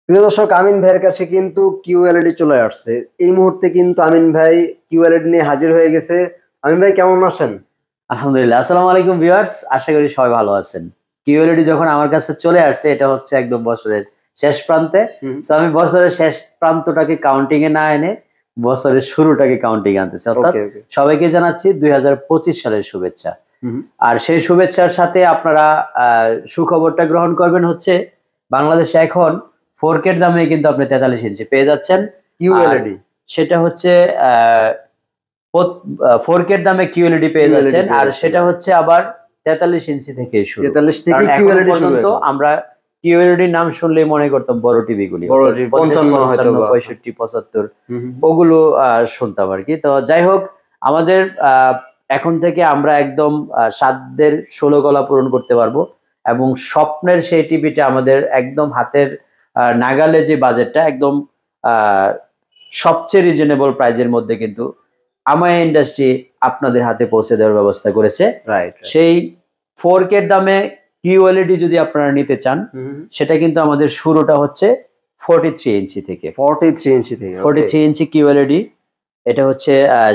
প্রিয় দর্শক, আমিন ভাইয়ের কাছে কিন্তু কিউএলইডি চলে আসছে। এই মুহূর্তে কিন্তু আমিন ভাই কিউএলইডি নিয়ে হাজির হয়ে গেছে। আমিন ভাই, কেমন আছেন? আলহামদুলিল্লাহ। আসসালামু আলাইকুম ভিউয়ার্স, আশা করি সবাই ভালো আছেন। কিউএলইডি যখন আমার কাছে চলে আসছে, এটা হচ্ছে একদম বছরের শেষ প্রান্তে। তো আমি বছরের শেষ প্রান্তটাকে কাউন্টিং এ না এনে বছরের শুরুটাকে কাউন্টিং এ আনতেছি। অর্থাৎ সবাইকে জানাচ্ছি 2025 সালের শুভেচ্ছা। আর সেই শুভেচ্ছার সাথে আপনারা সুখবরটা গ্রহণ করবেন হচ্ছে বাংলাদেশে এখন 4K এর দামে কিন্তু আপনি 43 ইঞ্চি পেয়ে যাচ্ছেন কিউএলইডি। সেটা হচ্ছে 4K এর দামে কিউএলইডি পেয়ে যাচ্ছেন। আর সেটা হচ্ছে আবার 43 ইঞ্চি থেকে শুরু। 43 থেকে কিউএলইডি পর্যন্ত আমরা কিউএলইডির নাম শুনলেই মনে করতাম বড় টিভি গুলি, 55, 65, 75 ওগুলো শুনতাম আর কি। তো যাই হোক, আমাদের এখন থেকে আমরা একদম সাধ্যের 16 গলা পূরণ করতে পারবো এবং স্বপ্নের সেই টিভিটা আমাদের একদম হাতের নাগালে, যে বাজেটটা একদম সবচেয়ে রিজনেবল প্রাইজের মধ্যে কিন্তু আমায় ইন্ডাস্ট্রি আপনাদের হাতে পৌঁছে দেওয়ার ব্যবস্থা করেছে। সেই 4K এর দামে কিউএলইডি যদি আপনারা নিতে চান, সেটা কিন্তু আমাদের শুরুটা হচ্ছে 43 ইঞ্চি থেকে। 43 ইঞ্চি কিউএলইডি, এটা হচ্ছে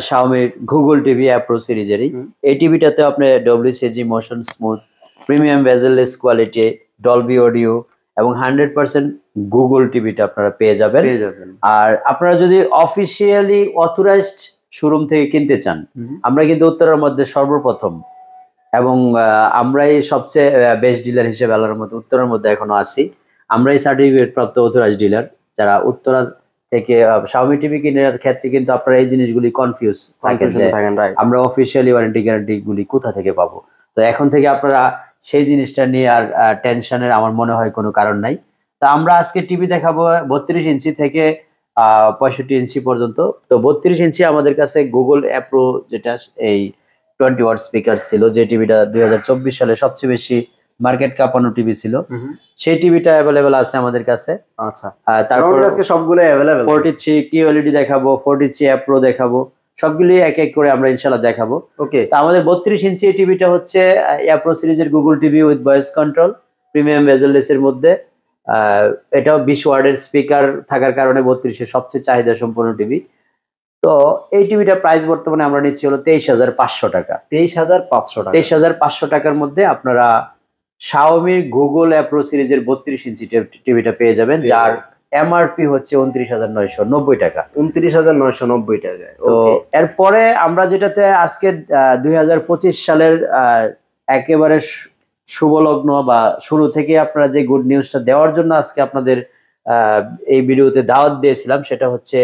শাওমির গুগল টিভি অ্যাপ্রো সিরিজেরই। এই টিভিটাতে আপনি WCG motion smooth, premium bezelless quality, Dolby audio এবং 100% গুগল টিভিটা আপনারা পেয়ে যাবেন। আর আপনারা যদি অফিসিয়ালি অথরাইজড শোরুম থেকে কিনতে চান, আমরা কিন্তু উত্তরের মধ্যে সর্বপ্রথম এবং আমরাই সবচেয়ে বেস্ট ডিলার হিসেবে আল্লাহর মতো উত্তরের মধ্যে এখনো আছি। আমরাই সার্টিফিকেট প্রাপ্ত অথরাইজড ডিলার, যারা উত্তরা থেকে শাওমি টিভি কেনার ক্ষেত্রে কিন্তু আপনারা এই জিনিসগুলি কনফিউজ থাকেন যে আমরা অফিসিয়ালি ওয়ারেন্টি গ্যারান্টি গুলি কোথা থেকে পাবো। তো এখন থেকে আপনারা সেই জিনিসটা নিয়ে আর টেনশনের আমার মনে হয় কোনো কারণ নাই। তো আমরা আজকে টিভি দেখাবো 32 ইঞ্চি থেকে 65 ইঞ্চি পর্যন্ত। তো 32 ইঞ্চি আমাদের কাছে গুগল অ্যাপ্রো, যেটা এই 20 ওয়াট স্পিকার ছিল, যে টিভিটা 2024 সালে সবচেয়ে বেশি মার্কেট কাঁপানো টিভি ছিল, সেই টিভিটা অ্যাভেলেবেল আছে আমাদের কাছে। আচ্ছা, তারপর আজকে সবগুলো অ্যাভেলেবেল। 43 কিউএলইডি দেখাবো, 43 অ্যাপ্রো দেখাবো, সবগুলি এক এক করে আমরা ইনশাআল্লাহ দেখাবো। ওকে, তো আমাদের 32 ইঞ্চি এই টিভিটা হচ্ছে অ্যাপ্রো সিরিজের Google TV with voice control, premium bezel-less এর মধ্যে। এটাও 20 ওয়াটের স্পিকার থাকার কারণে 32 সবচেয়ে চাহিদা সম্পন্ন টিভি। তো এই টিভিটার প্রাইস বর্তমানে আমরা নিচ্ছি হলো 23,500 টাকা। 23,500 টাকার মধ্যে আপনারা শাওমির গুগল অ্যাপ্রো সিরিজের 32 ইঞ্চি টিভিটা পেয়ে যাবেন, যার এমআরপি হচ্ছে 29,990 টাকা। 29,990 টাকা। তো এরপরে আমরা যেটাতে আজকে 2025 সালের একেবারে শুভলগ্ন বা শুরু থেকে আপনারা যে গুড নিউজটা দেওয়ার জন্য আজকে আপনাদের এই ভিডিওতে দাওয়াত দিয়েছিলাম, সেটা হচ্ছে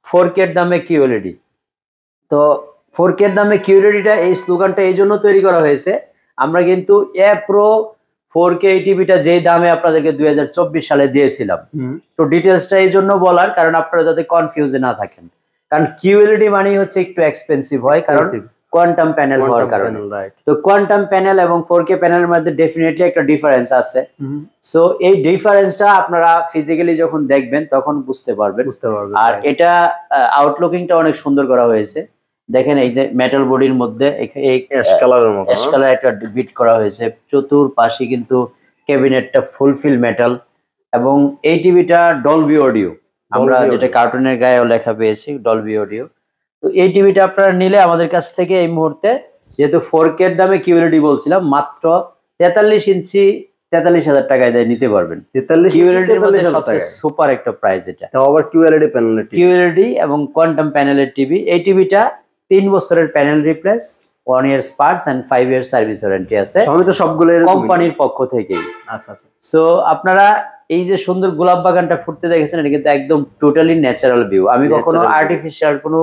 4K এর দামে কিউএলইডি। তো 4K এর দামে কিউএলইডিটা, এই স্লোগানটা এই জন্য তৈরি করা হয়েছে, আমরা কিন্তু অ্যাপ্রো 4K টিভিটা যেই দামে আপনাদেরকে 2024 সালে দিয়েছিলাম, তো ডিটেলসটা এই জন্য বলার কারণ আপনারা যাতে কনফিউজে না থাকেন। কারণ কিউএলইডি মানেই হচ্ছে একটু এক্সপেন্সিভ হয়, কারণ কোয়ান্টাম প্যানেল হওয়ার কারণে। তো কোয়ান্টাম প্যানেল এবং 4K প্যানেলের মধ্যে ডেফিনেটলি একটা ডিফারেন্স আছে। সো এই ডিফারেন্সটা আপনারা ফিজিক্যালি যখন দেখবেন তখন বুঝতে পারবেন। আর এটা আউটলুকিংটা অনেক সুন্দর করা হয়েছে। দেখেন, এই যে মেটাল বডির মধ্যে অ্যাশ কালার একটা বিট করা হয়েছে, চতুর্পাশে কিন্তু ক্যাবিনেটটা ফুলফিল মেটাল, এবং এই টিভিটা ডলবি অডিও, আমরা যেটা কার্টুনের গায়ে লেখা পেয়েছি ডলবি অডিও। তো এই টিভিটা আপনারা নিলে আমাদের কাছ থেকে এই মুহূর্তে, যেহেতু 4K এর দামে কিউএলইডি বলছিলাম, মাত্র 43 ইঞ্চি 43,000 টাকায় নিতে পারবেন। সুপার একটা প্রাইস এটা। কিউএলইডি এবং কোয়ান্টাম প্যানেলের টিভি। এই টিভিটা 3 বছরের panel replace, 1 year parts and 5 year service warranty আছে সবগুলো কোম্পানির পক্ষ থেকেই। আচ্ছা আচ্ছা। সো আপনারা এই যে সুন্দর গোলাপ বাগানটা ফুটতে দেখেছেন, এটা কিন্তু একদম টোটালি ন্যাচারাল ভিউ। আমি কখনো আর্টিফিশিয়াল কোনো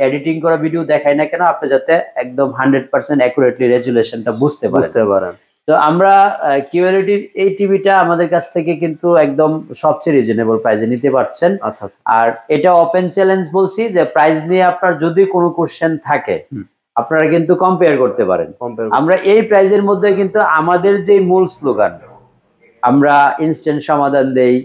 এডিটিং করা ভিডিও দেখাই না কেন, আপনি যাতে একদম 100% অ্যাকুরেটলি রেজুলেশনটা বুঝতে পারেন। তো আমরা কিউএলইডির এই টিভিটা আমাদের কাছ থেকে কিন্তু একদম সবচেয়ে রিজনেবল প্রাইসে নিতে পারছেন। আচ্ছা। আর এটা ওপেন চ্যালেঞ্জ বলছি যে প্রাইস নিয়ে আপনার যদি কোনো কোশ্চেন থাকে, আপনারা কিন্তু কম্পেয়ার করতে পারেন। আমরা এই প্রাইজের মধ্যে কিন্তু আমাদের যে মূল স্লোগান, আমরা ইনস্ট্যান্ট সমাধান দেই,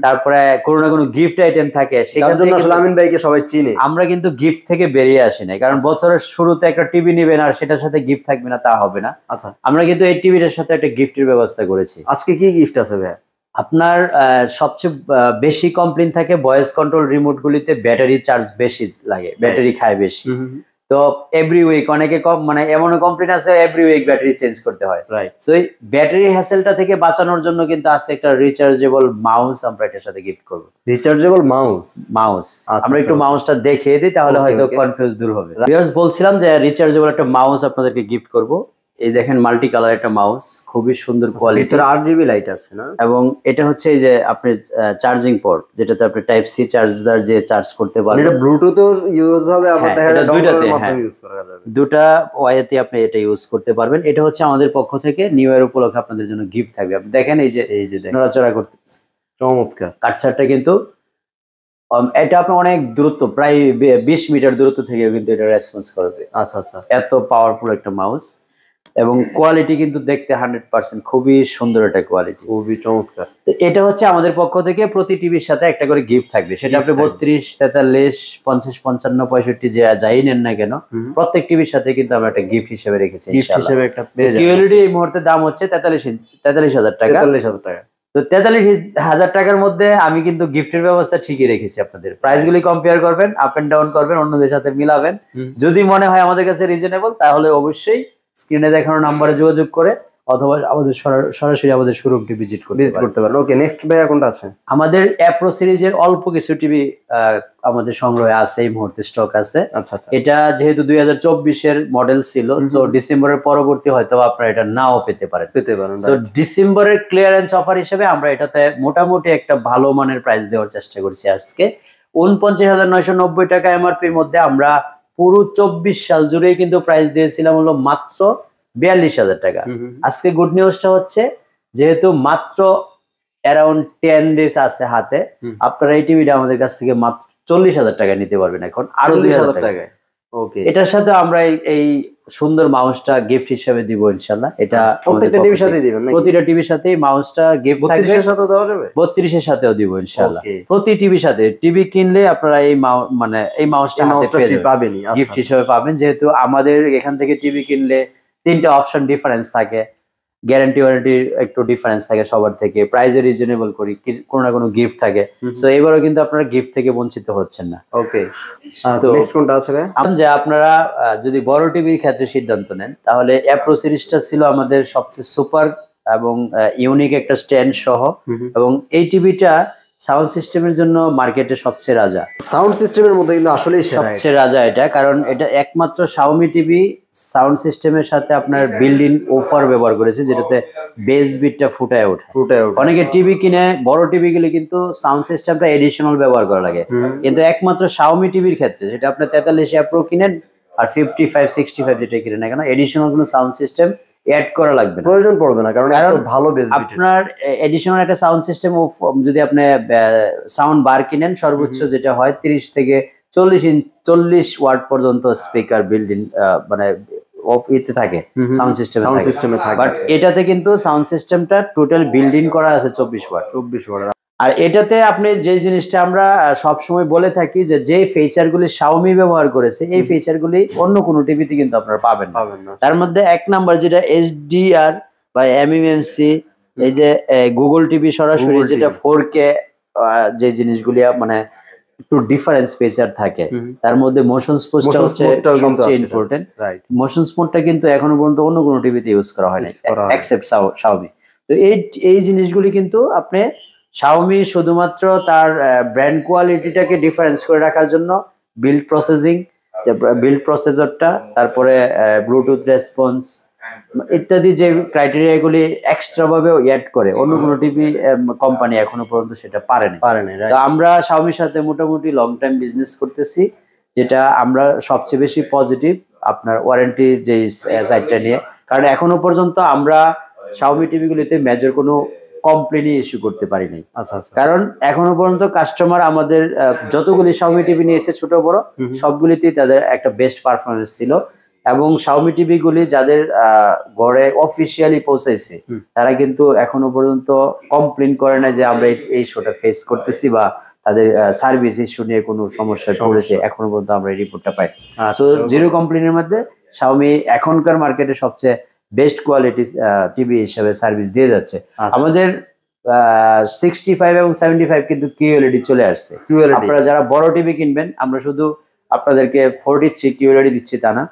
তারপরে কোনো না কোনো গিফট আইটেম থাকে, সেটার জন্য আসলে আমিন ভাইকে সবাই চিনে। আমরা কিন্তু গিফট থেকে বেরিয়ে আসি না, কারণ বছরের শুরুতে একটা টিভি নেবেন আর সেটার সাথে গিফট থাকবে না, তা হবে না। আচ্ছা, আমরা কিন্তু এই টিভিটার সাথে একটা গিফটের ব্যবস্থা করেছি। আজকে কি গিফট আছে ভাই? আপনার সবচেয়ে বেশি কমপ্লেইন থাকে ভয়েস কন্ট্রোল রিমোট গুলিতে ব্যাটারি চার্জ বেশি লাগে, ব্যাটারি খায় বেশি। তো এভরি উইক অনেকে মানে এমন কমপ্লেইন আছে এভরি উইক ব্যাটারি চেঞ্জ করতে হয়। রাইট। সো এই ব্যাটারি হ্যাসেলটা থেকে বাঁচানোর জন্য কিন্তু আছে একটা রিচার্জেবল মাউস আমরা এটার সাথে গিফট করব। Rechargeable mouse. আমরা একটু মাউসটা দেখিয়ে দিই, তাহলে হয়তো কনফিউজ দূর হবে। ভিউয়ার্স, বলছিলাম যে রিচার্জেবল একটা মাউস আপনাদেরকে গিফট করব। এই দেখেন মাল্টি কালার একটা মাউস, খুবই সুন্দর কোয়ালিটি, ভিতরে 8GB লাইট আছে না? এবং এটা হচ্ছে এই যে আপনি চার্জিং পোর্ট, যেটাতে আপনি টাইপ সি চার্জার যে চার্জ করতে পারবেন। এটা ব্লুটুথও ইউজ হবে, আবার দেখা যায় দুইটাতে মাধ্যমে ইউজ করা যাবে। দুটা ওয়াইতে আপনি এটা ইউজ করতে পারবেন। এটা হচ্ছে আমাদের পক্ষ থেকে নিউ ইয়ার উপলক্ষে আপনাদের জন্য গিফট থাকবে। আপনি দেখেন এই যে নড়াচড়া করতেছে, চমৎকার। কাটছাড়টা কিন্তু এটা আপনার অনেক দূরত্ব, প্রায় 20 মিটার দূরত্ব থেকে কিন্তু এটা রেসপন্স করবে। আচ্ছা আচ্ছা, এত পাওয়ারফুল একটা মাউস, এবং কোয়ালিটি কিন্তু দেখতে 100% খুবই সুন্দর একটা কোয়ালিটি, খুবই চমৎকার। তো এটা হচ্ছে আমাদের পক্ষ থেকে প্রতি টিভির সাথে একটা করে গিফট থাকবে। সেটা আপনি 32, 43, 50, 55, 65 যাই নেন না কেন, প্রত্যেক টিভির সাথে কিন্তু আমরা একটা গিফট হিসেবে রেখেছি ইনশাআল্লাহ। কিউএলইডি এই মুহূর্তে দাম হচ্ছে 43,000 টাকা। 43,000 টাকা। তো 43,000 টাকার মধ্যে আমি কিন্তু গিফটের ব্যবস্থা ঠিকই রেখেছি। আপনাদের প্রাইসগুলি কম্পেয়ার করবেন, আপ এন্ড ডাউন করবেন, অন্যদের সাথে মিলাবেন। যদি মনে হয় আমাদের কাছে রিজনেবল, তাহলে অবশ্যই স্ক্রিনে দেখানো নাম্বারে যোগাযোগ করে অথবা আমাদের সরাসরি আমাদের শোরুমটি ভিজিট করতে পারেন। ওকে, নেক্সট ভাইয়া কোনটা আছে? আমাদের অ্যাপ্রো সিরিজের অল্প কিছু টিভি আমাদের সংগ্রহে আছে, এই মুহূর্তে স্টক আছে। আচ্ছা আচ্ছা। এটা যেহেতু 2024-এর মডেল ছিল, তো ডিসেম্বরের পরবর্তী হয়তো আপনারা এটা নাও পেতে পারেন। তো ডিসেম্বরের ক্লিয়ারেন্স অফার হিসেবে আমরা এটাতে মোটামুটি একটা ভালো মানের প্রাইস দেওয়ার চেষ্টা করছি। আজকে 49,990 টাকা এমআরপির মধ্যে আমরা পুরো 24 সাল জুড়েই কিন্তু প্রাইস দিয়েছিলাম হলো মাত্র 42,000 টাকা। আজকে গুড নিউজটা হচ্ছে, যেহেতু মাত্র অ্যারাউন্ড 10 ডেজ আছে হাতে, আপনারা এই টিভিটা আমাদের কাছ থেকে মাত্র 40,000 টাকা নিতে পারবেন এখন, আরো 2,000 টাকায়। ওকে, এটার সাথে আমরা এই সুন্দর মাউসটা গিফট হিসেবে দিব ইনশাআল্লাহ। এটা প্রত্যেকটা টিভির সাথে দিবেন নাকি? প্রতিটা টিভির সাথেই মাউসটা গিফট থাকবে। 32 এর সাথে দেওয়া যাবে? 32 এর সাথেও দিব ইনশাআল্লাহ। প্রতি টিভির সাথে, টিভি কিনলে আপনারা এই মানে এই মাউসটা হাতে পেয়ে যাবেন, গিফট হিসেবে পাবেন। যেহেতু আমাদের এখান থেকে টিভি কিনলে 3টা অপশন ডিফারেন্স থাকে, গ্যারান্টি ওয়ারেন্টির একটু ডিফারেন্স থাকে সবার থেকে, প্রাইসে রিজনেবল করি, কোনো না কোনো গিফট থাকে। সো এবারও কিন্তু আপনারা গিফট থেকে বঞ্চিত হচ্ছেন না। ওকে, তো নেক্সট কোনটা আছে ভাই? যে আপনারা যদি বড় টিভির ক্ষেত্রে সিদ্ধান্ত নেন, তাহলে অ্যাপ্রো সিরিজটা ছিল আমাদের সবচেয়ে সুপার এবং ইউনিক একটা স্ট্যান্ড সহ, এবং এই টিভিটা সাউন্ড সিস্টেমের জন্য মার্কেটে সবচেয়ে রাজা। সাউন্ড সিস্টেমের মধ্যে কিন্তু আসলেই সবচেয়ে রাজা এটা, কারণ এটা একমাত্র শাওমি টিভি সাউন্ড সিস্টেমের সাথে আপনার বিল্ড ইন ওফার ব্যবহার করেছে, যেটাতে বেস বিটটা ফুটায় ওঠে। অনেকে টিভি কিনে, বড় টিভি গুলি কিন্তু সাউন্ড সিস্টেমটা এডিশনাল ব্যবহার করা লাগে, কিন্তু একমাত্র শাওমি টিভির ক্ষেত্রে, যেটা আপনার 43 অ্যাপ্রো কিনেন আর 55, 65 যেটা কিনেন না কেন, এডিশনাল কোনো সাউন্ড সিস্টেম অ্যাড করা লাগবে না, প্রয়োজন পড়বে না, কারণ ভালো বেস বিট। আপনার এডিশনাল একটা সাউন্ড সিস্টেম যদি আপনি সাউন্ড বার কিনেন, সর্বোচ্চ যেটা হয় 30 থেকে 40 ওয়াট পর্যন্ত স্পিকার বিল্ড ইন মানে ইতে থাকে, সাউন্ড সিস্টেমে থাকে। বাট এটাতে কিন্তু সাউন্ড সিস্টেমটা টোটাল বিল্ড ইন করা আছে 24 ওয়াট। আর এটাতে আপনি যে জিনিসটা আমরা সবসময় বলে থাকি, যে যেই ফিচারগুলি শাওমি ব্যবহার করেছে, এই ফিচারগুলি অন্য কোনো টিভিতে কিন্তু আপনারা পাবেন না। তার মধ্যে এক নাম্বার যেটা HDR বা MMMC, এই যে গুগল টিভি সরাসরি যেটা 4K, যে জিনিসগুলি মানে একটু ডিফারেন্স ফিচার থাকে, তার মধ্যে মোশন স্পোর্টটা হচ্ছে সবচেয়ে ইম্পর্টেন্ট। মোশন স্পোর্টটা কিন্তু এখনো পর্যন্ত অন্য কোনো টিভিতে ইউজ করা হয় না, এক্সেপ্ট শাওমি। তো এই জিনিসগুলি কিন্তু আপনি শাওমি শুধুমাত্র তার ব্র্যান্ড কোয়ালিটিটাকে ডিফারেন্স করে রাখার জন্য বিল্ড প্রসেসরটা, তারপরে ব্লুটুথ রেসপন্স ইত্যাদি যে ক্রাইটেরিয়াগুলি এক্সট্রা ভাবে অ্যাড করে, অন্য কোনো টিভি কোম্পানি এখনো পর্যন্ত সেটা পারেনি। তো আমরা শাওমির সাথে মোটামুটি লং টাইম বিজনেস করতেছি, যেটা আমরা সবচেয়ে বেশি পজিটিভ আপনার ওয়ারেন্টি যে সাইডটা নিয়ে, কারণ এখনো পর্যন্ত আমরা শাওমি টিভিগুলিতে মেজর কোনো কমপ্লেনই ইস্যু করতে পারি নাই। কারণ এখনো পর্যন্ত কাস্টমার আমাদের যতগুলি শাওমি টিভি নিয়েছে ছোট বড়, সবগুলিতেই তাদের একটা বেস্ট পারফরমেন্স ছিল, এবং শাওমি টিভি গুলি যাদের ঘরে অফিসিয়ালি পৌঁছাইছে, তারা কিন্তু এখনো পর্যন্ত কমপ্লেন করে না যে আমরা এই শোটা ফেস করতেছি বা তাদের সার্ভিস ইস্যু নিয়ে কোনো সমস্যা পড়েছে, এখনো পর্যন্ত আমরা এই রিপোর্টটা পাই। সো জিরো কমপ্লেনের মধ্যে শাওমি এখনকার মার্কেটে সবচেয়ে বেস্ট কোয়ালিটি টিভি হিসেবে সার্ভিস দিয়ে যাচ্ছে। আমাদের 65 এবং 75 কিন্তু QLED চলে আসছে। আপনারা যারা বড় টিভি কিনবেন, আমরা শুধু আপনাদেরকে 43 QLED দিচ্ছি তা না,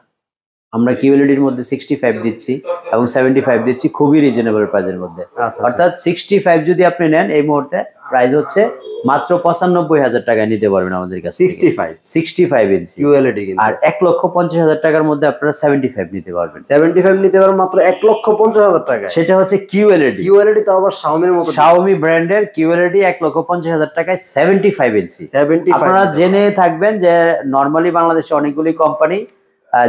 আমরা QLED এর মধ্যে 65 দিচ্ছি এবং 75 দিচ্ছি খুবই রিজনেবল প্রাইসের মধ্যে। অর্থাৎ 65 যদি আপনি নেন এই মুহূর্তে প্রাইস হচ্ছে মাত্র 95,000 টাকায় নিতে পারবেন আমাদের কাছে। 65 ইঞ্চি QLED আর 1,50,000 টাকার মধ্যে আপনারা 75 নিতে পারবেন। 75 নিতে পারবেন মাত্র 1,50,000 টাকা। সেটা হচ্ছে QLED। QLED তো আবার Xiaomi এর মতো, Xiaomi ব্র্যান্ডের QLED 1,50,000 টাকায় 75 ইঞ্চি। আপনারা জেনে থাকবেন যে নরমালি বাংলাদেশে অনেকগুলি কোম্পানি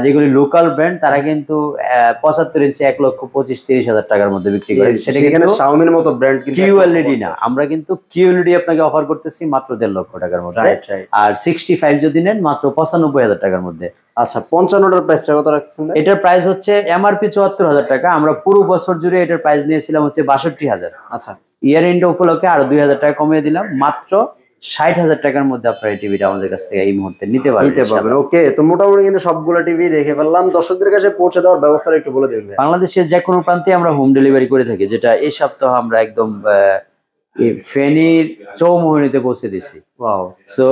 যেগুলি লোকাল ব্র্যান্ড তারা কিন্তু 75 ইঞ্চি 1,25,000-30,000 টাকার মধ্যে বিক্রি করে। সেটা কিন্তু Xiaomi এর মতো ব্র্যান্ড কিন্তু QLED না, আমরা কিন্তু QLED আপনাকে অফার করতেছি মাত্র 1.5 লক্ষ টাকার মধ্যে। আর 65 যদি নেন মাত্র 95,000 টাকার মধ্যে। আচ্ছা 55টার প্রাইসটা কত রাখছেন? এটার প্রাইস হচ্ছে MRP 74,000 টাকা, আমরা পুরো বছর জুড়ে এটার প্রাইস নিয়েছিলাম হচ্ছে 62,000। আচ্ছা ইয়ার এন্ড উপলক্ষে আরো 2,000 টাকা কমিয়ে দিলাম, মাত্র 60,000 টাকার মধ্যে আপনারা এই টিভিটা আমাদের কাছ থেকে এই মুহূর্তে নিতে পারবেন। ওকে, তো মোটামুটি কিন্তু সবগুলো টিভি দেখে ফেললাম। দর্শকদের কাছে পৌঁছে দেওয়ার ব্যবস্থাটা একটু বলে দেবেন। বাংলাদেশের যে কোনো প্রান্তে আমরা হোম ডেলিভারি করে থাকি, যেটা এই সপ্তাহ আমরা একদম ফেনীর চৌমোহনীতে পৌঁছে দিছি। ওয়াও। সো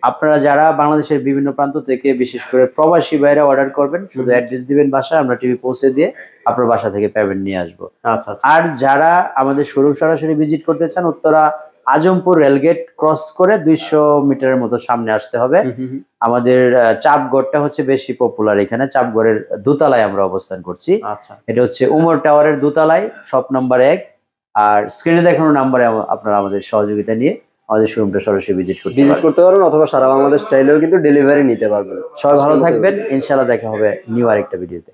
আপনারা যারা বাংলাদেশের বিভিন্ন প্রান্ত থেকে বিশেষ করে প্রবাসী ভাইরা অর্ডার করবেন, শুধু অ্যাড্রেস দিবেন বাসায়, আমরা টিভি পৌঁছে দিয়ে আপনার বাসা থেকে পেমেন্ট নিয়ে আসবো। আচ্ছা। আর যারা আমাদের শোরুম সরাসরি ভিজিট করতে চান, উত্তরা আজমপুর রেলগেট ক্রস করে 200 মিটারের মতো সামনে আসতে হবে। আমাদের চাপগড়টা হচ্ছে বেশি পপুলার, এখানে চাপগড়ের দোতলায় আমরা অবস্থান করছি। আচ্ছা, এটা হচ্ছে উমর টাওয়ারের দোতলায়, শপ নাম্বার 1। আর স্ক্রিনে দেখানো নাম্বারে আপনারা আমাদের সহযোগিতা নিয়ে আমাদের শোরুমটা সরাসরি ভিজিট করতে পারবেন, অথবা সারা বাংলাদেশ চাইলেও কিন্তু ডেলিভারি নিতে পারবেন। সবাই ভালো থাকবেন, ইনশাআল্লাহ দেখা হবে নিউ আরেকটা ভিডিওতে।